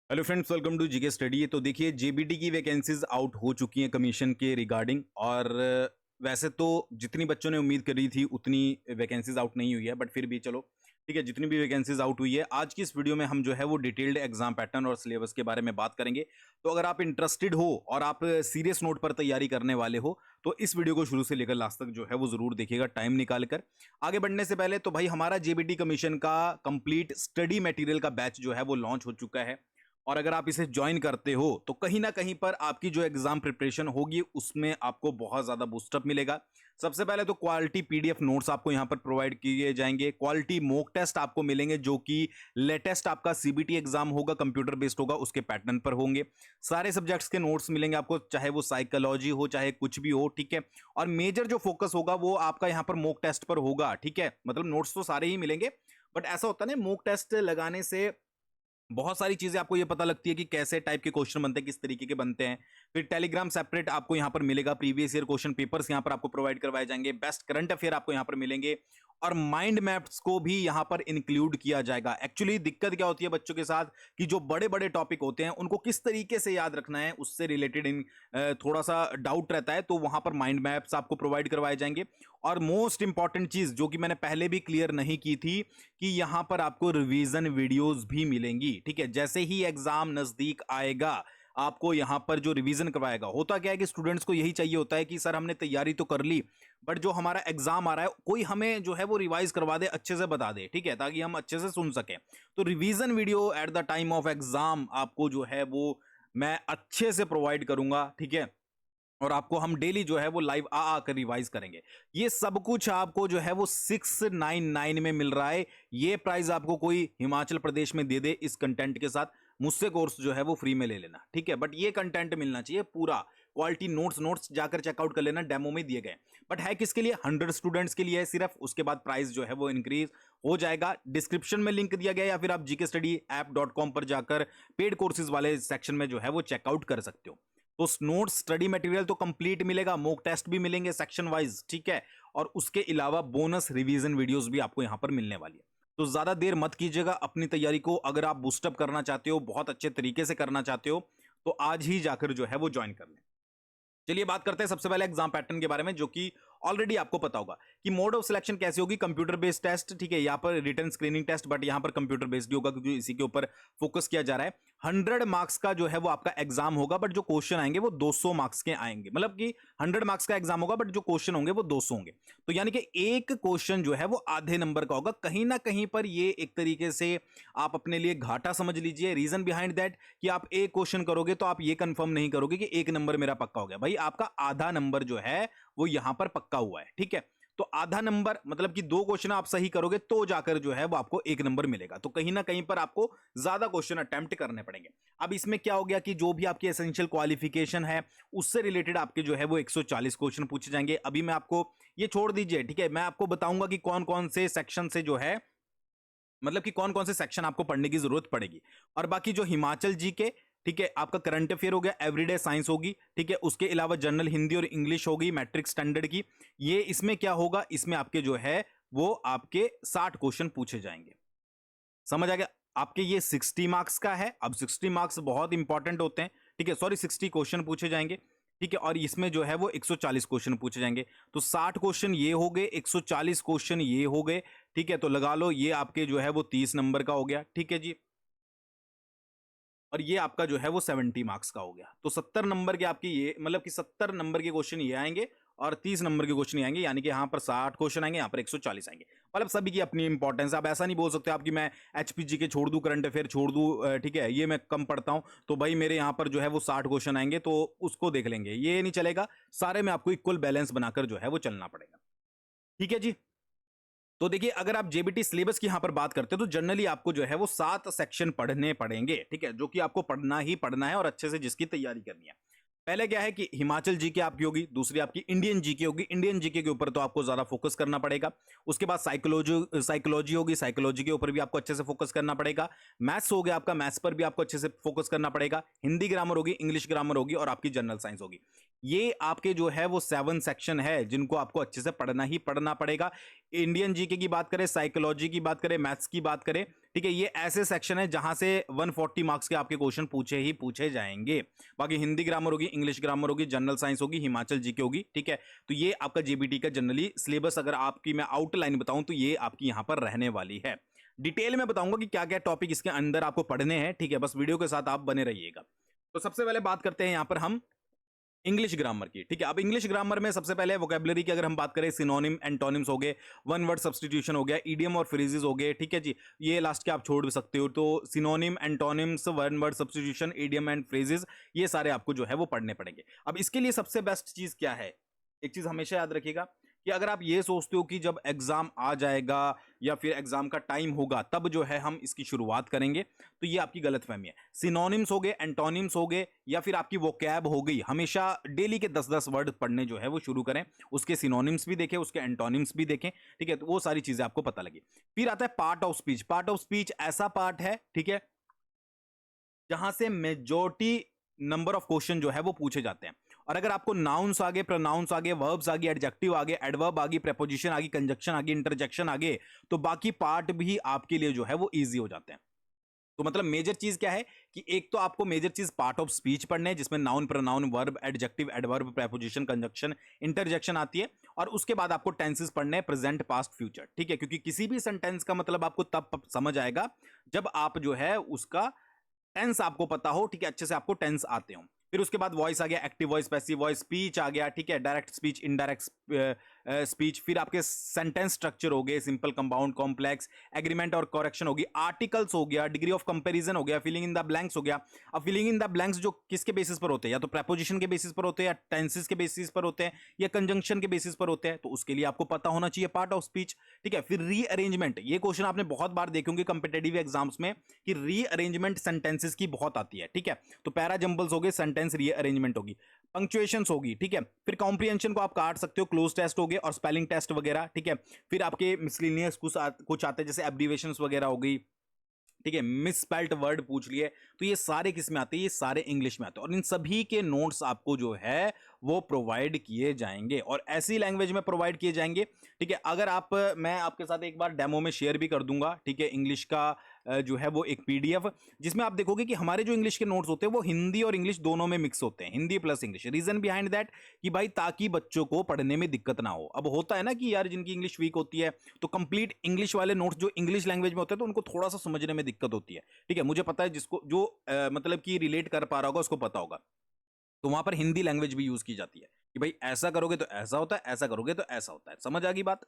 Hello friends, welcome to GK study. तो देखिए, JBT की वैकेंसीज आउट हो चुकी हैं कमीशन के रिगार्डिंग। और वैसे तो जितनी बच्चों ने उम्मीद करी थी उतनी वैकेंसीज आउट नहीं हुई है, बट फिर भी चलो ठीक है। जितनी भी वैकेंसीज आउट हुई है, आज की इस वीडियो में हम जो है वो डिटेल्ड एग्जाम पैटर्न और सिलेबस के बारे में बात करेंगे। तो अगर आप इंटरेस्टेड हो और आप सीरियस नोट पर तैयारी करने वाले हो तो इस वीडियो को शुरू से लेकर लास्ट तक जो है वो जरूर देखिएगा टाइम निकाल कर। आगे बढ़ने से पहले तो भाई, हमारा जेबीटी कमीशन का कंप्लीट स्टडी मटेरियल का बैच जो है वो लॉन्च हो चुका है। और अगर आप इसे ज्वाइन करते हो तो कहीं ना कहीं पर आपकी जो एग्जाम प्रिपरेशन होगी उसमें आपको बहुत ज्यादा बूस्टअप मिलेगा। सबसे पहले तो क्वालिटी पीडीएफ नोट्स आपको यहां पर प्रोवाइड किए जाएंगे। क्वालिटी मॉक टेस्ट आपको मिलेंगे जो कि लेटेस्ट आपका सीबीटी एग्जाम होगा, कंप्यूटर बेस्ड होगा, उसके पैटर्न पर होंगे। सारे सब्जेक्ट्स के नोट्स मिलेंगे आपको, चाहे वो साइकोलॉजी हो चाहे कुछ भी हो, ठीक है। और मेजर जो फोकस होगा वो आपका यहाँ पर मॉक टेस्ट पर होगा, ठीक है। मतलब नोट्स तो सारे ही मिलेंगे, बट ऐसा होता है ना, मॉक टेस्ट लगाने से बहुत सारी चीजें आपको ये पता लगती है कि कैसे टाइप के क्वेश्चन बनते हैं, किस तरीके के बनते हैं। फिर टेलीग्राम सेपरेट आपको यहां पर मिलेगा, प्रीवियस ईयर क्वेश्चन पेपर्स यहां पर आपको प्रोवाइड करवाए जाएंगे, बेस्ट करंट अफेयर आपको यहां पर मिलेंगे, और माइंड मैप्स को भी यहां पर इंक्लूड किया जाएगा। एक्चुअली दिक्कत क्या होती है बच्चों के साथ कि जो बड़े बड़े टॉपिक होते हैं उनको किस तरीके से याद रखना है, उससे रिलेटेड इन थोड़ा सा डाउट रहता है, तो वहां पर माइंड मैप्स आपको प्रोवाइड करवाए जाएंगे। और मोस्ट इंपॉर्टेंट चीज जो कि मैंने पहले भी क्लियर नहीं की थी कि यहां पर आपको रिवीजन वीडियोस भी मिलेंगी, ठीक है। जैसे ही एग्जाम नजदीक आएगा आपको यहां पर जो रिवीजन करवाएगा, होता क्या है कि स्टूडेंट्स को यही चाहिए होता है कि सर हमने तैयारी तो कर ली, बट जो हमारा एग्जाम आ रहा है कोई हमें जो है वो रिवाइज करवा दे, अच्छे से बता दे, ठीक है, ताकि हम अच्छे से सुन सकें। तो revision video at the time of exam आपको जो है वो मैं अच्छे से प्रोवाइड करूंगा, ठीक है। और आपको हम डेली जो है वो लाइव आ आकर रिवाइज करेंगे। ये सब कुछ आपको जो है वो 699 में मिल रहा है। ये प्राइस आपको कोई हिमाचल प्रदेश में दे दे इस कंटेंट के साथ, मुझसे कोर्स जो है वो फ्री में ले लेना, ठीक है। बट ये कंटेंट मिलना चाहिए पूरा, क्वालिटी नोट्स नोट्स जाकर चेकआउट कर लेना, डेमो में दिए गए। बट है किसके लिए? 100 स्टूडेंट्स के लिए है सिर्फ। उसके बाद प्राइस जो है वो इंक्रीज हो जाएगा। डिस्क्रिप्शन में लिंक दिया गया, या फिर आप gkstudyApp.com पर जाकर पेड कोर्सेज वाले सेक्शन में जो है वो चेकआउट कर सकते हो। तो नोट्स स्टडी मटेरियल तो कंप्लीट मिलेगा, मॉक टेस्ट भी मिलेंगे सेक्शन वाइज, ठीक है। और उसके अलावा बोनस रिवीजन वीडियोस भी आपको यहां पर मिलने वाली है। तो ज्यादा देर मत कीजिएगा अपनी तैयारी को। अगर आप बूस्टअप करना चाहते हो, बहुत अच्छे तरीके से करना चाहते हो, तो आज ही जाकर जो है वो ज्वाइन कर लें। चलिए बात करते हैं सबसे पहले एग्जाम पैटर्न के बारे में, जो कि ऑलरेडी आपको पता होगा कि मोड ऑफ सिलेक्शन कैसे होगी। कंप्यूटर बेस्ड टेस्ट, ठीक है। यहाँ पर रिटन स्क्रीनिंग टेस्ट, बट यहाँ पर कंप्यूटर बेस्ड होगा क्योंकि इसी के ऊपर फोकस किया जा रहा है। 100 मार्क्स का जो है वो आपका एग्जाम होगा, बट जो क्वेश्चन आएंगे वो 200 मार्क्स के आएंगे। मतलब कि 100 मार्क्स का एग्जाम होगा, बट जो क्वेश्चन होंगे वो 200 होंगे। तो यानी कि एक क्वेश्चन जो है वो आधे नंबर का होगा। कहीं ना कहीं पर ये एक तरीके से आप अपने लिए घाटा समझ लीजिए। रीजन बिहाइंड दैट कि आप एक क्वेश्चन करोगे तो आप ये कंफर्म नहीं करोगे कि एक नंबर मेरा पक्का हो गया। भाई आपका आधा नंबर जो है वो यहां पर पक्का हुआ है, ठीक है। तो आधा नंबर मतलब कि दो क्वेश्चन आप सही करोगे तो जाकर जो है वो आपको एक नंबर मिलेगा। तो कहीं ना कहीं पर आपको ज्यादा क्वेश्चन अटेम्प्ट करने पड़ेंगे। अब इसमें क्या हो गया कि जो भी आपकी एसेंशियल क्वालिफिकेशन है उससे रिलेटेड आपके जो है वो 140 क्वेश्चन पूछे जाएंगे। अभी मैं आपको ये छोड़ दीजिए, ठीक है, मैं आपको बताऊंगा कि कौन कौन से सेक्शन से जो है, मतलब कि कौन कौन से सेक्शन आपको पढ़ने की जरूरत पड़ेगी। और बाकी जो हिमाचल जी के, ठीक है, आपका करंट अफेयर हो गया, एवरीडे साइंस होगी, ठीक है। उसके अलावा जनरल हिंदी और इंग्लिश होगी मैट्रिक स्टैंडर्ड की। ये इसमें क्या होगा, इसमें आपके जो है वो आपके 60 क्वेश्चन पूछे जाएंगे। समझ आ गया? आपके ये 60 मार्क्स का है। अब 60 मार्क्स बहुत इंपॉर्टेंट होते हैं, ठीक है। सॉरी, 60 क्वेश्चन पूछे जाएंगे, ठीक है। और इसमें जो है वो 140 क्वेश्चन पूछे जाएंगे। तो 60 क्वेश्चन ये हो गए, 140 क्वेश्चन ये हो गए, ठीक है। तो लगा लो ये आपके जो है वो 30 नंबर का हो गया, ठीक है जी। और ये आपका जो है वो 70 मार्क्स का हो गया। तो 70 नंबर के आपकी ये, मतलब कि 70 नंबर के क्वेश्चन ये आएंगे और 30 नंबर के क्वेश्चन आएंगे। यानी कि यहाँ पर 60 क्वेश्चन आएंगे, यहाँ पर 140 आएंगे। मतलब सभी की अपनी इंपॉर्टेंस है। आप ऐसा नहीं बोल सकते आप कि मैं एचपीजी के छोड़ दूं, करंट अफेयर छोड़ दूं, ठीक है, ये मैं कम पढ़ता हूं तो भाई मेरे यहाँ पर जो है वो 60 क्वेश्चन आएंगे तो उसको देख लेंगे, ये नहीं चलेगा। सारे में आपको इक्वल बैलेंस बनाकर जो है वो चलना पड़ेगा, ठीक है जी। तो देखिए, अगर आप जेबीटी सिलेबस की यहां पर बात करते हो तो जनरली आपको जो है वो 7 सेक्शन पढ़ने पड़ेंगे, ठीक है, जो कि आपको पढ़ना ही पढ़ना है और अच्छे से जिसकी तैयारी करनी है। पहले क्या है कि हिमाचल जीके आपकी होगी, दूसरी आपकी इंडियन जीके होगी। इंडियन जीके के ऊपर तो आपको ज्यादा फोकस करना पड़ेगा। उसके बाद साइकोलॉजी साइकोलॉजी होगी, साइकोलॉजी के ऊपर भी आपको अच्छे से फोकस करना पड़ेगा। मैथ्स हो गया आपका, मैथ्स पर भी आपको अच्छे से फोकस करना पड़ेगा। हिंदी ग्रामर होगी, इंग्लिश ग्रामर होगी, और आपकी जनरल साइंस होगी। ये आपके जो है वो 7 सेक्शन है जिनको आपको अच्छे से पढ़ना ही पढ़ना पड़ेगा। इंडियन जीके की बात करें, साइकोलॉजी की बात करें, मैथ्स की बात करें, ठीक है, ये ऐसे सेक्शन है जहां से 140 मार्क्स के आपके क्वेश्चन पूछे ही पूछे जाएंगे। बाकी हिंदी ग्रामर होगी, इंग्लिश ग्रामर होगी, जनरल साइंस होगी, हिमाचल जीके होगी। ठीक है, तो ये आपका जेबीटी का जनरली सिलेबस अगर आपकी मैं आउटलाइन बताऊं तो ये आपकी यहां पर रहने वाली है। डिटेल में बताऊंगा कि क्या क्या टॉपिक इसके अंदर आपको पढ़ने हैं। ठीक है, बस वीडियो के साथ आप बने रहिएगा। तो सबसे पहले बात करते हैं यहां पर हम इंग्लिश ग्रामर की। ठीक है, अब इंग्लिश ग्रामर में सबसे पहले वोकैबुलरी की अगर हम बात करें, सिनोनिम एंटोनिम्स हो गए, वन वर्ड सब्स्टिट्यूशन हो गया, इडियम और फ्रेजेस हो गए। ठीक है जी, ये लास्ट के आप छोड़ भी सकते हो। तो synonym, antonyms, one word substitution, idiom and phrases, ये सारे आपको जो है वो पढ़ने पड़ेंगे। अब इसके लिए सबसे बेस्ट चीज क्या है, एक चीज हमेशा याद रखिएगा कि अगर आप ये सोचते हो कि जब एग्जाम आ जाएगा या फिर एग्जाम का टाइम होगा तब जो है हम इसकी शुरुआत करेंगे, तो ये आपकी गलतफहमी है। सिनोनिम्स हो गए, एंटोनिम्स हो गए, या फिर आपकी वोकैब हो गई, हमेशा डेली के 10-10 वर्ड पढ़ने जो है वो शुरू करें, उसके सिनोनिम्स भी देखें, उसके एंटोनिम्स भी देखें। ठीक है, तो वो सारी चीजें आपको पता लगी। फिर आता है part of speech. Part of speech ऐसा पार्ट है, ठीक है, जहां से मेजोरिटी नंबर ऑफ क्वेश्चन जो है वो पूछे जाते हैं। और अगर आपको नाउन्स आगे, प्रोनाउंस आगे, वर्ब्स आगे, एडजेक्टिव आगे, एडवर्ब आगे, प्रेपोजिशन आगे, कंजक्शन आगे, इंटरजेक्शन आगे, तो बाकी पार्ट भी आपके लिए जो है वो इजी हो जाते हैं। तो मतलब मेजर चीज क्या है कि एक तो आपको मेजर चीज पार्ट ऑफ स्पीच पढ़ने हैं, जिसमें noun, pronoun, verb, adjective, adverb, preposition, conjunction, interjection आती है। और उसके बाद आपको टेंसेस पढ़ने हैं, प्रेजेंट, पास्ट, फ्यूचर। ठीक है, क्योंकि किसी भी सेंटेंस का मतलब आपको तब समझ आएगा जब आप जो है उसका टेंस आपको पता हो। ठीक है, अच्छे से आपको टेंस आते हो। फिर उसके बाद वॉइस आ गया, active voice, passive voice, speech आ गया। ठीक है, डायरेक्ट स्पीच, इनडायरेक्ट स्पीच। फिर आपके सेंटेंस स्ट्रक्चर हो गए, सिंपल, कंपाउंड, कॉम्प्लेक्स, एग्रीमेंट और करेक्शन होगी, आर्टिकल्स हो गया, डिग्री ऑफ कंपैरिजन हो गया, फिलिंग इन द ब्लैंक्स हो गया। अब फिलिंग इन द ब्लैंक्स जो किसके बेसिस पर होते हैं, या तो प्रेपोजिशन के बेसिस पर होते हैं, या टेंसेस के बेसिस पर होते हैं, या कंजंक्शन के बेसिस पर होते हैं, तो उसके लिए आपको पता होना चाहिए पार्ट ऑफ स्पीच। ठीक है, फिर रीअरेंजमेंट, ये क्वेश्चन आपने बहुत बार देखे होंगे कंपिटेटिव एग्जाम्स में कि रीअरेंजमेंट सेंटेंसेस की बहुत आती है। ठीक है, तो पैरा जंबल्स हो गए, सेंटेंस रीअरेंजमेंट होगी, पंक्चुएशंस होगी। ठीक है, फिर कॉम्प्रिहेंशन को आप काट सकते हो, क्लोज टेस्ट हो गए और स्पेलिंग टेस्ट वगैरह। ठीक है, फिर आपके मिसलिनियस कुछ आते हैं, जैसे एब्रीवेशंस वगैरह हो गई। ठीक है, मिस स्पेल्ट वर्ड पूछ लिए, तो ये सारे किस में आते हैं, ये सारे इंग्लिश में आते हैं। और इन सभी के नोट्स आपको जो है वो प्रोवाइड किए जाएंगे, और ऐसी लैंग्वेज में प्रोवाइड किए जाएंगे। ठीक है, अगर आप, मैं आपके साथ एक बार डेमो में शेयर भी कर दूंगा। ठीक है, इंग्लिश का जो है वो एक पीडीएफ, जिसमें आप देखोगे कि हमारे जो इंग्लिश के नोट्स होते हैं वो हिंदी और इंग्लिश दोनों में मिक्स होते हैं, Hindi plus English. Reason behind that कि भाई ताकि बच्चों को पढ़ने में दिक्कत ना हो। अब होता है ना कि यार जिनकी इंग्लिश वीक होती है, तो कंप्लीट इंग्लिश वाले नोट्स जो इंग्लिश लैंग्वेज में होते हैं तो उनको थोड़ा सा समझने में दिक्कत होती है। ठीक है, मुझे पता है, जिसको जो मतलब कि रिलेट कर पा रहा होगा उसको पता होगा। तो वहां पर हिंदी लैंग्वेज भी यूज की जाती है कि भाई ऐसा करोगे तो ऐसा होता है, ऐसा करोगे तो ऐसा होता है। समझ आ गई बात?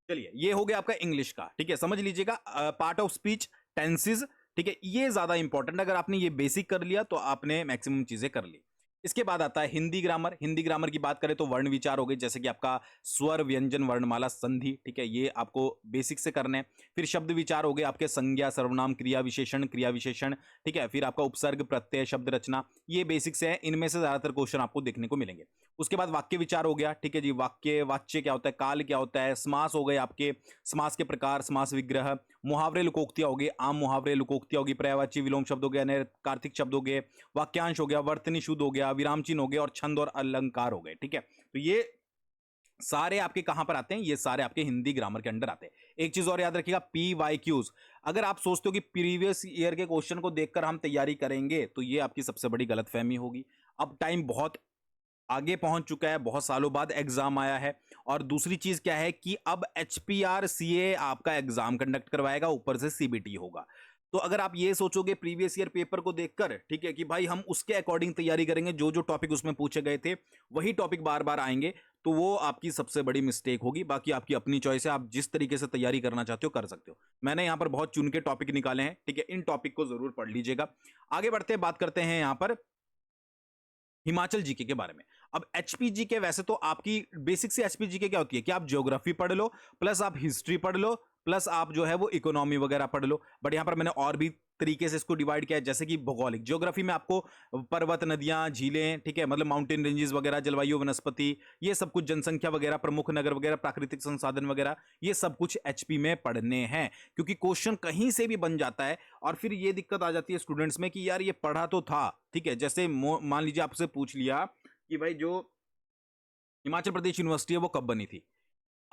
चलिए, ये हो गया आपका इंग्लिश का। ठीक है, समझ लीजिएगा पार्ट ऑफ स्पीच, टेंसेस। ठीक है, ये ज्यादा इंपॉर्टेंट, अगर आपने ये बेसिक कर लिया तो आपने मैक्सिमम चीजें कर ली। इसके बाद आता है हिंदी ग्रामर। हिंदी ग्रामर की बात करें तो वर्ण विचार हो गए, जैसे कि आपका स्वर, व्यंजन, वर्णमाला, संधि। ठीक है, ये आपको बेसिक से करने हैं। फिर शब्द विचार हो गए आपके, संज्ञा, सर्वनाम, क्रिया विशेषण, क्रिया विशेषण। ठीक है, फिर आपका उपसर्ग, प्रत्यय, शब्द रचना, ये बेसिक से है। इनमें से ज्यादातर क्वेश्चन आपको देखने को मिलेंगे। उसके बाद वाक्य विचार हो गया। ठीक है जी, वाक्य, वाच्य क्या होता है, काल क्या होता है, समास हो गए आपके, समास के प्रकार, समास विग्रह, मुहावरे, लोकोक्तियां हो गई, आम मुहावरे, लोकोक्तियां हो गई, पर्यायवाची, विलोम शब्द हो गया, कार्तिक शब्द हो गए, वाक्यांश हो गया, वर्तनी शुद्ध हो गया, विराम चिन्ह हो गए, और छंद और अलंकार हो गए। ठीक है, तो ये सारे आपके कहां पर आते हैं, ये सारे आपके हिंदी ग्रामर के अंडर आते हैं। एक चीज और याद रखिएगा, PYQs। अगर आप सोचते हो कि प्रीवियस ईयर के क्वेश्चन को देखकर हम तैयारी करेंगे, तो ये आपकी सबसे बड़ी गलतफहमी होगी। अब टाइम बहुत आगे पहुंच चुका है, बहुत सालों बाद एग्जाम आया है। और दूसरी चीज क्या है कि अब HPRCA आपका एग्जाम कंडक्ट करवाएगा, ऊपर से CBT होगा। तो अगर आप ये सोचोगे प्रीवियस ईयर पेपर को देखकर, ठीक है, कि भाई हम उसके अकॉर्डिंग तैयारी करेंगे, जो जो टॉपिक उसमें पूछे गए थे वही टॉपिक बार बार आएंगे, तो वो आपकी सबसे बड़ी मिस्टेक होगी। बाकी आपकी अपनी चॉइस है, आप जिस तरीके से तैयारी करना चाहते हो कर सकते हो। मैंने यहां पर बहुत चुन के टॉपिक निकाले हैं। ठीक है, इन टॉपिक को जरूर पढ़ लीजिएगा। आगे बढ़ते हैं, बात करते हैं यहां पर हिमाचल जीके के बारे में। अब एचपीजीके, वैसे तो आपकी बेसिक से एचपीजीके क्या होती है कि आप ज्योग्राफी पढ़ लो, प्लस आप हिस्ट्री पढ़ लो, प्लस आप जो है वो इकोनॉमी वगैरह पढ़ लो। बट यहां पर मैंने और भी तरीके से इसको डिवाइड किया है, जैसे कि भौगोलिक ज्योग्राफी में आपको पर्वत, नदियां, झीलें, ठीक है, मतलब माउंटेन रेंजेस वगैरह, जलवायु, वनस्पति, ये सब कुछ, जनसंख्या वगैरह, प्रमुख नगर वगैरह, प्राकृतिक संसाधन वगैरह, ये सब कुछ एचपी में पढ़ने हैं। क्योंकि क्वेश्चन कहीं से भी बन जाता है, और फिर ये दिक्कत आ जाती है स्टूडेंट्स में कि यार ये पढ़ा तो था, ठीक है, जैसे मान लीजिए आपसे पूछ लिया कि भाई जो हिमाचल प्रदेश यूनिवर्सिटी है वो कब बनी थी,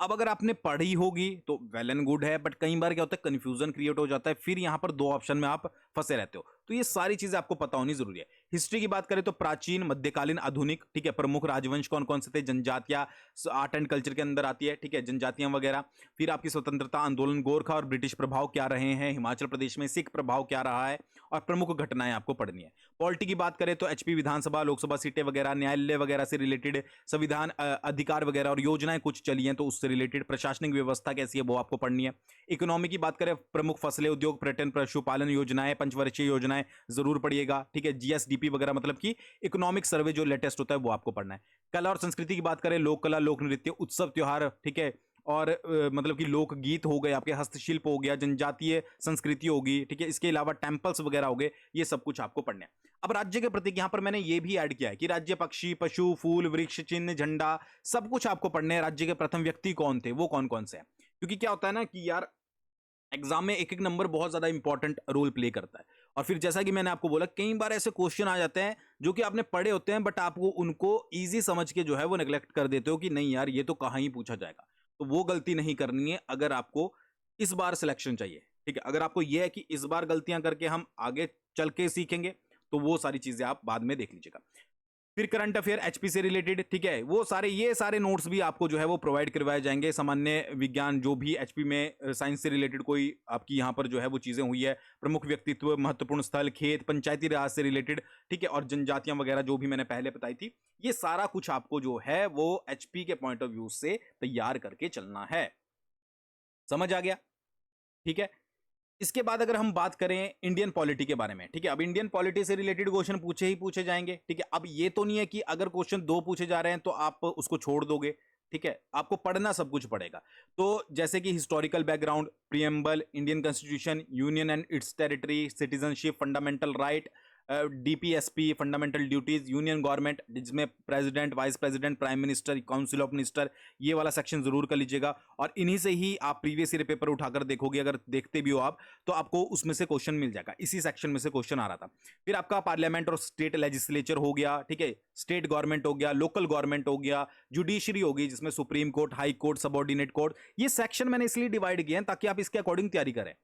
अब अगर आपने पढ़ी होगी तो वेल एंड गुड है, बट कई बार क्या होता है कंफ्यूजन क्रिएट हो जाता है, फिर यहां पर दो ऑप्शन में आप फंसे रहते हो। तो ये सारी चीजें आपको पता होनी जरूरी है। हिस्ट्री की बात करें तो प्राचीन, मध्यकालीन, आधुनिक, ठीक है, प्रमुख राजवंश कौन कौन से थे, जनजातियां आर्ट एंड कल्चर के अंदर आती है, ठीक है, जनजातियां वगैरह। फिर आपकी स्वतंत्रता आंदोलन, गोरखा और ब्रिटिश प्रभाव क्या रहे हैं, हिमाचल प्रदेश में सिख प्रभाव क्या रहा है, और प्रमुख घटनाएं आपको पढ़नी है। पॉलिटी की बात करें तो एचपी विधानसभा, लोकसभा सीटें वगैरह, न्यायालय वगैरह से रिलेटेड, संविधान अधिकार वगैरह और योजनाएं कुछ चली हैं तो उससे रिलेटेड, प्रशासनिक व्यवस्था कैसी है वो आपको पढ़नी है। इकोनॉमी की बात करें, प्रमुख फसलें, उद्योग, पर्यटन, पशुपालन योजनाएं, पंचवर्षीय योजनाएं जरूर पढ़िएगा, ठीक है। जीएसडीपी वगैरह मतलब कि इकोनॉमिक सर्वे जो लेटेस्ट होता है वो आपको पढ़ना है। कला और संस्कृति की बात करें, लोक कला, लोक नृत्य, उत्सव त्योहार, ठीक है, और मतलब कि लोकगीत हो गए आपके, हस्तशिल्प हो गया, जनजातीय संस्कृति होगी, ठीक है, इसके अलावा टेम्पल्स वगैरह हो गए, ये सब कुछ आपको पढ़ना है। अब राज्य के प्रतीक यहां पर मैंने ये भी ऐड किया है कि राज्य, पक्षी, पशु, फूल, वृक्ष, चिन्ह, झंडा, सब कुछ आपको पढ़ने हैं। राज्य के प्रथम व्यक्ति कौन थे, वो कौन कौन से हैं, क्योंकि क्या होता है ना कि यार एग्जाम में एक एक नंबर बहुत ज्यादा इंपॉर्टेंट रोल प्ले करता है। और फिर जैसा कि मैंने आपको बोला, कई बार ऐसे क्वेश्चन आ जाते हैं जो कि आपने पढ़े होते हैं, बट आपको उनको इजी समझ के जो है वो नेग्लेक्ट कर देते हो कि नहीं यार ये तो कहाँ ही पूछा जाएगा। तो वो गलती नहीं करनी है अगर आपको इस बार सिलेक्शन चाहिए, ठीक है। अगर आपको यह है कि इस बार गलतियां करके हम आगे चल के सीखेंगे, तो वो सारी चीजें आप बाद में देख लीजिएगा। फिर करंट अफेयर एचपी से रिलेटेड, ठीक है, वो सारे ये सारे नोट्स भी आपको जो है वो प्रोवाइड करवाए जाएंगे। सामान्य विज्ञान जो भी एचपी में साइंस से रिलेटेड कोई आपकी यहाँ पर जो है वो चीजें हुई है, प्रमुख व्यक्तित्व, महत्वपूर्ण स्थल, खेत, पंचायती राज से रिलेटेड, ठीक है, और जनजातियां वगैरह जो भी मैंने पहले बताई थी, ये सारा कुछ आपको जो है वो एचपी के पॉइंट ऑफ व्यू से तैयार करके चलना है। समझ आ गया, ठीक है। इसके बाद अगर हम बात करें इंडियन पॉलिटी के बारे में, ठीक है, अब इंडियन पॉलिटी से रिलेटेड क्वेश्चन पूछे ही पूछे जाएंगे, ठीक है। अब ये तो नहीं है कि अगर क्वेश्चन दो पूछे जा रहे हैं तो आप उसको छोड़ दोगे, ठीक है, आपको पढ़ना सब कुछ पड़ेगा। तो जैसे कि historical background, preamble, Indian constitution, union and its territory, citizenship, fundamental right, DPSP, fundamental duties, union government जिसमें president, vice president, prime minister, council of minister, ये वाला सेक्शन जरूर कर लीजिएगा। और इन्हीं से ही आप प्रीवियस ईयर पेपर उठाकर देखोगे, अगर देखते भी हो आप तो आपको उसमें से क्वेश्चन मिल जाएगा, इसी सेक्शन में से क्वेश्चन आ रहा था। फिर आपका पार्लियामेंट और स्टेट लेजिस्लेचर हो गया, ठीक है, स्टेट गवर्नमेंट हो गया, लोकल गवर्नमेंट हो गया, जुडिशरी होगी जिसमें supreme court, high court, subordinate court. ये सेक्शन मैंने इसलिए डिवाइड किए हैं ताकि आप इसके अकॉर्डिंग तैयारी करें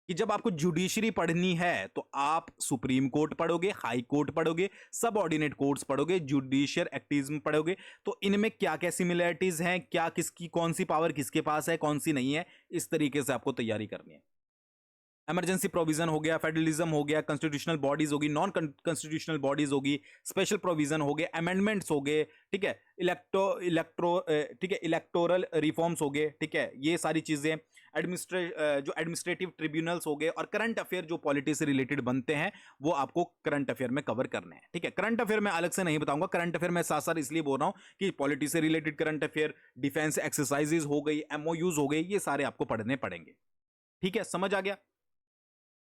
कि जब आपको जुडिशरी पढ़नी है तो आप सुप्रीम कोर्ट पढ़ोगे, हाई कोर्ट पढ़ोगे, सब ऑर्डिनेट कोर्ट्स पढ़ोगे, जुडिशियल एक्टिज्म पढ़ोगे, तो इनमें क्या क्या सिमिलरिटीज हैं, क्या किसकी कौन सी पावर किसके पास है, कौन सी नहीं है, इस तरीके से आपको तैयारी करनी है। इमरजेंसी प्रोविजन हो गया, फेडरलिज्म हो गया, कॉन्स्टिट्यूशनल बॉडीज होगी, नॉन कॉन्स्टिट्यूशनल बॉडीज होगी, स्पेशल प्रोविजन हो गए, अमेंडमेंट्स हो गए, ठीक है, ठीक है, इलेक्टोरल रिफॉर्म्स हो गए, ठीक है, ये सारी चीजें, जो एडमिनिस्ट्रेटिव ट्रिब्यूनल्स हो गए, और करंट अफेयर जो पॉलिटी से रिलेटेड बनते हैं वो आपको करंट अफेयर में कवर करने हैं, ठीक है। करंट अफेयर में अलग से नहीं बताऊंगा, करंट अफेयर में साथ साथ इसलिए बोल रहा हूं कि पॉलिटी से related current affair, defence exercises हो गई, एमओयूज हो गई, ये सारे आपको पढ़ने पड़ेंगे, ठीक है, समझ आ गया।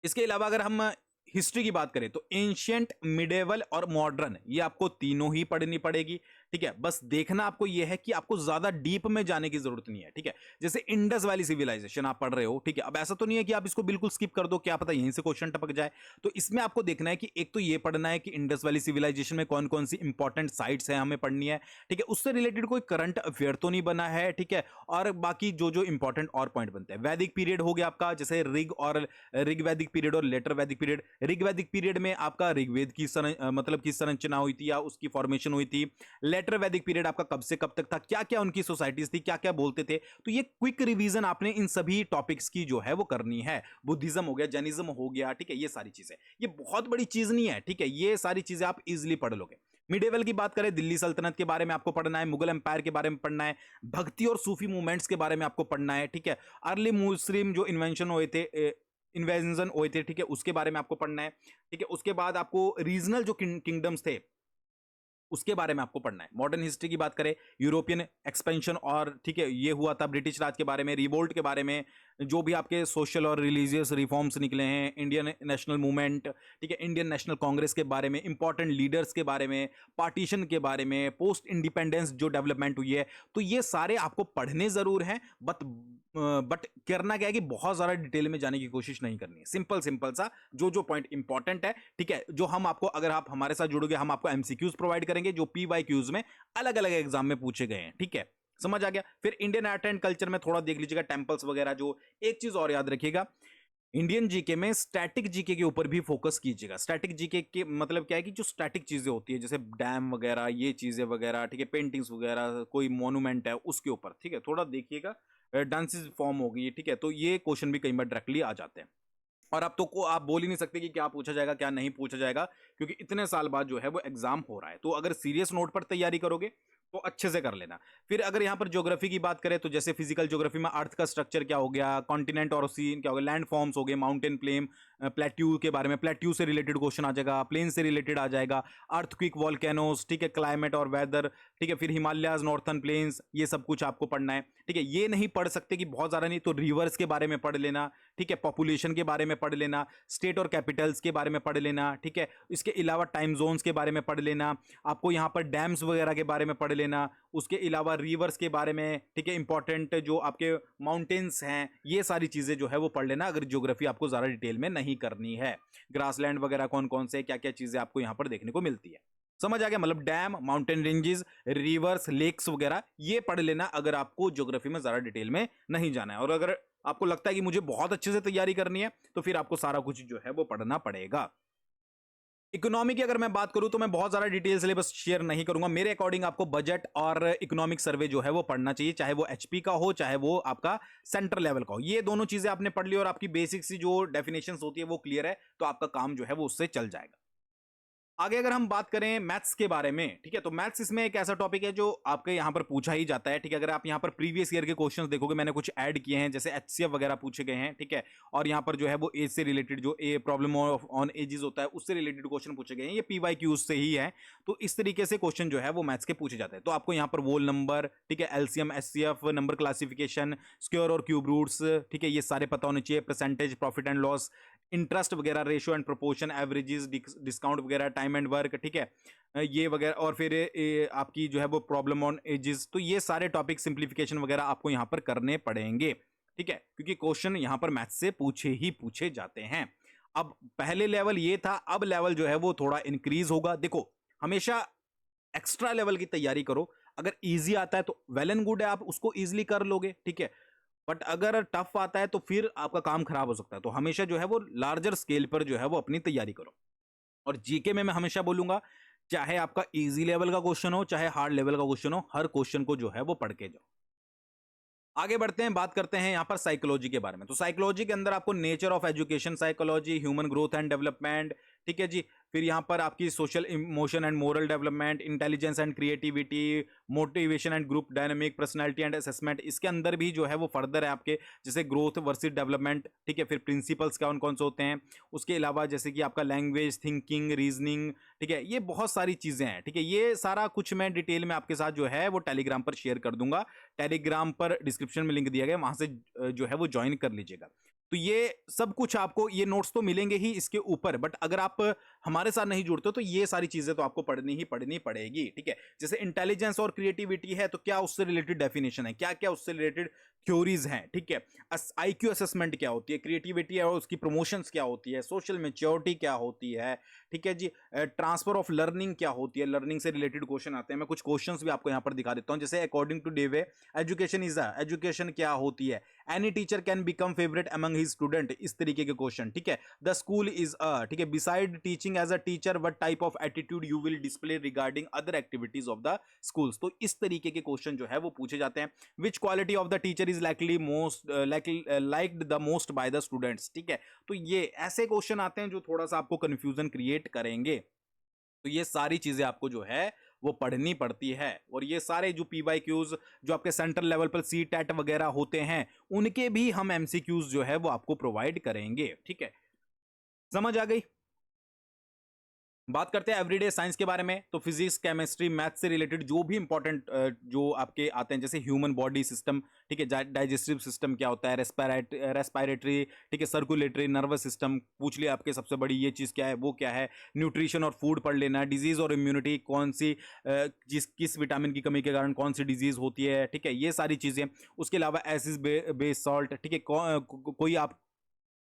इसके अलावा अगर हम हिस्ट्री की बात करें तो एंशियंट, मिडेवल और मॉडर्न, ये आपको तीनों ही पढ़नी पड़ेगी, ठीक है। बस देखना आपको यह है कि आपको ज्यादा डीप में जाने की जरूरत नहीं है, ठीक है। जैसे इंडस वैली सिविलाइजेशन आप पढ़ रहे हो, ठीक है, अब ऐसा तो नहीं है कि आप इसको बिल्कुल स्किप कर दो, क्या पता यहीं से क्वेश्चन टपक जाए। तो इसमें आपको देखना है कि एक तो ये पढ़ना है कि इंडस वैली सिविलाइजेशन में कौन कौन सी इंपॉर्टेंट साइट्स हैं हमें पढ़नी है, ठीक है, उससे रिलेटेड कोई करंट अफेयर तो नहीं बना है, ठीक है। और बाकी जो जो इंपॉर्टेंट और पॉइंट बनते हैं, वैदिक पीरियड हो गया आपका, जैसे ऋग वैदिक पीरियड और लेटर वैदिक पीरियड। ऋग वैदिक पीरियड में आपका ऋग्वेद की मतलब की संरचना हुई थी या उसकी फॉर्मेशन हुई थी। लेटर वैदिक पीरियड आपका कब से कब तक था, क्या क्या उनकी सोसाइटीज थी, क्या क्या बोलते थे। तो ये क्विक रिवीजन आपने इन सभी टॉपिक्स की जो है वो करनी है। बुद्धिज्म हो गया, जैनिज्म हो गया, ठीक है, ये सारी चीजें, ये बहुत बड़ी चीज नहीं है, ठीक है, ये सारी चीजें आप इजिली पढ़ लोगे। मिडेवल की बात करें, दिल्ली सल्तनत के बारे में आपको पढ़ना है, मुगल एम्पायर के बारे में पढ़ना है, भक्ति और सूफी मूवमेंट्स के बारे में आपको पढ़ना है, ठीक है। अर्ली मुस्लिम जो इन्वेंशन हुए थे, ठीक है, उसके बारे में आपको पढ़ना है, ठीक है। उसके बाद आपको रीजनल जो किंगडम्स थे उसके बारे में आपको पढ़ना है। मॉडर्न हिस्ट्री की बात करें, यूरोपियन एक्सपेंशन और, ठीक है, ये हुआ था ब्रिटिश राज के बारे में, रिवोल्ट के बारे में, जो भी आपके सोशल और रिलीजियस रिफॉर्म्स निकले हैं, इंडियन नेशनल मूवमेंट, ठीक है, इंडियन नेशनल कांग्रेस के बारे में, इंपॉर्टेंट लीडर्स के बारे में, पार्टीशन के बारे में, पोस्ट इंडिपेंडेंस जो डेवलपमेंट हुई है, तो ये सारे आपको पढ़ने जरूर हैं, बट करना क्या है कि बहुत ज्यादा डिटेल में जाने की कोशिश नहीं करनी है। सिंपल सिंपल सा जो जो पॉइंट इंपॉर्टेंट है, ठीक है, जो हम आपको, अगर आप हमारे साथ जुड़ोगे, हम आपको एमसीक्यूज प्रोवाइड करेंगे जो पीवाईक्यूज में अलग अलग एग्जाम में पूछे गए हैं, ठीक है, समझ आ गया। फिर इंडियन आर्ट एंड कल्चर में थोड़ा देख लीजिएगा, टेम्पल्स वगैरह जो। एक चीज और याद रखिएगा, इंडियन जीके में स्टैटिक जीके के ऊपर भी फोकस कीजिएगा। स्टैटिक जीके के मतलब क्या है कि जो स्टैटिक चीजें होती है जैसे डैम वगैरह, ये चीजें वगैरह, ठीक है, पेंटिंग्स वगैरह, कोई मॉन्यूमेंट है उसके ऊपर, ठीक है, थोड़ा देखिएगा। डांसेस फॉर्म हो गई, ठीक है, तो ये क्वेश्चन भी कई बार डायरेक्टली आ जाते हैं। और अब तो को आप बोल ही नहीं सकते कि क्या पूछा जाएगा क्या नहीं पूछा जाएगा, क्योंकि इतने साल बाद जो है वो एग्जाम हो रहा है। तो अगर सीरियस नोट पर तैयारी करोगे तो अच्छे से कर लेना। फिर अगर यहाँ पर ज्योग्राफी की बात करें तो जैसे फिजिकल ज्योग्राफी में अर्थ का स्ट्रक्चर क्या हो गया, कॉन्टिनेंट और ओशियन क्या हो गया, लैंड फॉर्म्स हो गए, माउंटेन प्लेन, प्लेट्यू के बारे में, प्लेट्यू से रिलेटेड क्वेश्चन आ जाएगा, प्लेन से रिलेटेड आ जाएगा, अर्थक्विक, वॉल्केनोस, ठीक है, क्लाइमेट और वेदर, ठीक है, फिर हिमालयाज, नॉर्थर्न प्लेन्स, ये सब कुछ आपको पढ़ना है। ठीक है, ये नहीं पढ़ सकते कि बहुत ज्यादा नहीं, तो रिवर्स के बारे में पढ़ लेना, ठीक है, पॉपुलेशन के बारे में पढ़ लेना, स्टेट और कैपिटल्स के बारे में पढ़ लेना, ठीक है, इसके अलावा टाइम जोन्स के बारे में पढ़ लेना, आपको यहाँ पर डैम्स वगैरह के बारे में पढ़ लेना, उसके अलावा रिवर्स के बारे में, ठीक है, इंपॉर्टेंट जो आपके माउंटेन्स हैं, ये सारी चीजें जो है वो पढ़ लेना, अगर ज्योग्राफी आपको ज्यादा डिटेल में नहीं करनी है। ग्रासलैंड वगैरह कौन कौन से, क्या क्या चीजें आपको यहाँ पर देखने को मिलती है, समझ आ गया। मतलब dam, mountain ranges, rivers, lakes वगैरह ये पढ़ लेना अगर आपको ज्योग्राफी में ज्यादा डिटेल में नहीं जाना है। और अगर आपको लगता है कि मुझे बहुत अच्छे से तैयारी करनी है तो फिर आपको सारा कुछ जो है वो पढ़ना पड़ेगा। इकोनॉमी की अगर मैं बात करूं तो मैं बहुत ज्यादा डिटेल सिलेबस शेयर नहीं करूंगा। मेरे अकॉर्डिंग आपको बजट और इकोनॉमिक सर्वे जो है वो पढ़ना चाहिए, चाहे वो एचपी का हो चाहे वो आपका सेंट्रल लेवल का हो। ये दोनों चीजें आपने पढ़ ली और आपकी बेसिक सी जो डेफिनेशंस होती है वो क्लियर है, तो आपका काम जो है वो उससे चल जाएगा। आगे अगर हम बात करें मैथ्स के बारे में, ठीक है, तो मैथ्स इसमें एक ऐसा टॉपिक है जो आपके यहाँ पर पूछा ही जाता है। ठीक है, अगर आप यहाँ पर प्रीवियस ईयर के क्वेश्चंस देखोगे, मैंने कुछ ऐड किए हैं, जैसे एचसीएफ वगैरह पूछे गए हैं, ठीक है, और यहाँ पर जो है वो एज से रिलेटेड जो ए प्रॉब्लम ऑन एजेस होता है उससे रिलेटेड क्वेश्चन पूछे गए हैं, ये पीवाई क्यूज से ही है। तो इस तरीके से क्वेश्चन जो है वो मैथ्स के पूछे जाते हैं। तो आपको यहाँ पर वोल नंबर, ठीक है, LCM, HCF, number classification, square और क्यूब रूट्स, ठीक है, ये सारे पता होने चाहिए, percentage, profit and loss, interest वगैरह, ratio and proportion, averages, discount वगैरह, टाइम एंड वर्क, ठीक है, ये वगैरह, और फिर आपकी जो है वो प्रॉब्लम ऑन एजेस। तो ये सारे टॉपिक, सिंप्लीफिकेशन वगैरह आपको यहाँ पर करने पड़ेंगे, ठीक है, क्योंकि क्वेश्चन यहाँ पर मैथ्स से पूछे जाते हैं। अब पहले लेवल ये था, अब लेवल जो है वो थोड़ा इंक्रीज होगा। देखो, हमेशा एक्स्ट्रा लेवल की तैयारी करो। अगर इजी आता है तो वेल एंड गुड है, आप उसको इजीली कर लोगे, ठीक है, बट अगर टफ आता है तो फिर आपका काम खराब हो सकता है। तो हमेशा जो है वो लार्जर स्केल पर जो है वो अपनी तैयारी करो। और जीके में मैं हमेशा बोलूंगा, चाहे आपका इजी लेवल का क्वेश्चन हो चाहे हार्ड लेवल का क्वेश्चन हो, हर क्वेश्चन को जो है वो पढ़ के जाओ। आगे बढ़ते हैं, बात करते हैं यहाँ पर साइकोलॉजी के बारे में। तो साइकोलॉजी के अंदर आपको nature of education psychology, human growth and development, ठीक है जी, फिर यहाँ पर आपकी social emotion and moral development, intelligence and creativity, motivation and group dynamic, personality and assessment, इसके अंदर भी जो है वो फर्दर है आपके, जैसे ग्रोथ वर्सेस डेवलपमेंट, ठीक है, फिर प्रिंसिपल्स कौन कौन से होते हैं, उसके अलावा जैसे कि आपका लैंग्वेज, थिंकिंग, रीजनिंग, ठीक है, ये बहुत सारी चीजें हैं, ठीक है, ये सारा कुछ मैं डिटेल में आपके साथ जो है वो टेलीग्राम पर शेयर कर दूंगा। टेलीग्राम पर डिस्क्रिप्शन में लिंक दिया गया, वहां से जो है वो ज्वाइन कर लीजिएगा। तो ये सब कुछ आपको, ये नोट्स तो मिलेंगे ही इसके ऊपर, बट अगर आप हमारे साथ नहीं जुड़ते हो तो ये सारी चीजें तो आपको पढ़नी पड़ेगी, ठीक है। जैसे इंटेलिजेंस और क्रिएटिविटी है तो क्या उससे रिलेटेड डेफिनेशन है, क्या क्या उससे रिलेटेड थ्योरीज हैं, ठीक है, आईक्यू असेसमेंट क्या होती है, क्रिएटिविटी और उसकी प्रमोशंस क्या होती है, सोशल मेच्योरिटी क्या होती है, ठीक है जी, ट्रांसफर ऑफ लर्निंग क्या होती है, लर्निंग से रिलेटेड क्वेश्चन आते हैं। मैं कुछ क्वेश्चंस भी आपको यहाँ पर दिखा देता हूँ, जैसे according to Dewey education is education क्या होती है, any teacher can become favourite among his student, इस तरीके के क्वेश्चन, ठीक है, द स्कूल इज ठीक है, beside teaching as a teacher what type of attitude you will display regarding other activities of the schools. तो इस तरीके के क्वेश्चन जो है वो पूछे जाते हैं। विच quality of the teacher is likely most liked the most by the students, ठीक है, तो ये ऐसे क्वेश्चन आते हैं जो थोड़ा सा आपको कंफ्यूजन क्रिएट करेंगे। तो ये सारी चीजें आपको जो है वो पढ़नी पड़ती है। और ये सारे जो पीवाई क्यूज जो आपके सेंट्रल लेवल पर सी टेट वगैरह होते हैं, उनके भी हम एमसीक्यूज जो है वो आपको प्रोवाइड करेंगे, ठीक है, समझ आ गई। बात करते हैं एवरीडे साइंस के बारे में। तो फिजिक्स, केमिस्ट्री, मैथ से रिलेटेड जो भी इंपॉर्टेंट जो आपके आते हैं, जैसे ह्यूमन बॉडी सिस्टम, ठीक है, डाइजेस्टिव सिस्टम क्या होता है, रेस्पिरेटरी, ठीक है, सर्कुलेटरी, नर्वस सिस्टम पूछ लिया आपके, सबसे बड़ी ये चीज़ क्या है वो क्या है, न्यूट्रिशन और फूड पढ़ लेना, डिजीज और इम्यूनिटी, कौन सी किस विटामिन की कमी के कारण कौन सी डिजीज होती है, ठीक है, ये सारी चीज़ें। उसके अलावा एसिड बेस सॉल्ट, ठीक है, कोई आप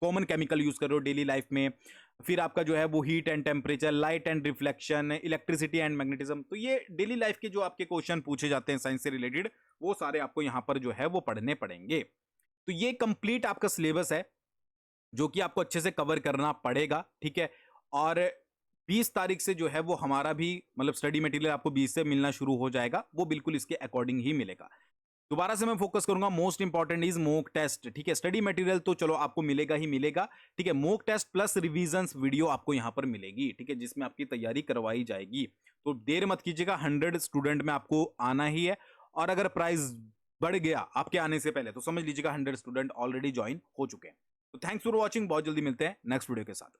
कॉमन केमिकल यूज कर रहे हो डेली लाइफ में, फिर आपका जो है वो heat and temperature, light and reflection, electricity and magnetism, तो ये डेली लाइफ के जो आपके क्वेश्चन पूछे जाते हैं साइंस से रिलेटेड, वो सारे आपको यहाँ पर जो है वो पढ़ने पड़ेंगे। तो ये कंप्लीट आपका सिलेबस है जो कि आपको अच्छे से कवर करना पड़ेगा, ठीक है। और 20 तारीख से जो है वो हमारा भी मतलब स्टडी मटेरियल आपको 20 से मिलना शुरू हो जाएगा, वो बिल्कुल इसके अकॉर्डिंग ही मिलेगा। दोबारा से मैं फोकस करूंगा, most important is mock test, ठीक है। स्टडी मटेरियल तो चलो आपको मिलेगा ही मिलेगा, ठीक है। Mock test plus revisions video आपको यहां पर मिलेगी, ठीक है, जिसमें आपकी तैयारी करवाई जाएगी। तो देर मत कीजिएगा, 100 स्टूडेंट में आपको आना ही है। और अगर प्राइस बढ़ गया आपके आने से पहले तो समझ लीजिएगा 100 स्टूडेंट ऑलरेडी ज्वाइन हो चुके हैं। तो थैंक्स फॉर वॉचिंग, बहुत जल्दी मिलते हैं नेक्स्ट वीडियो के साथ।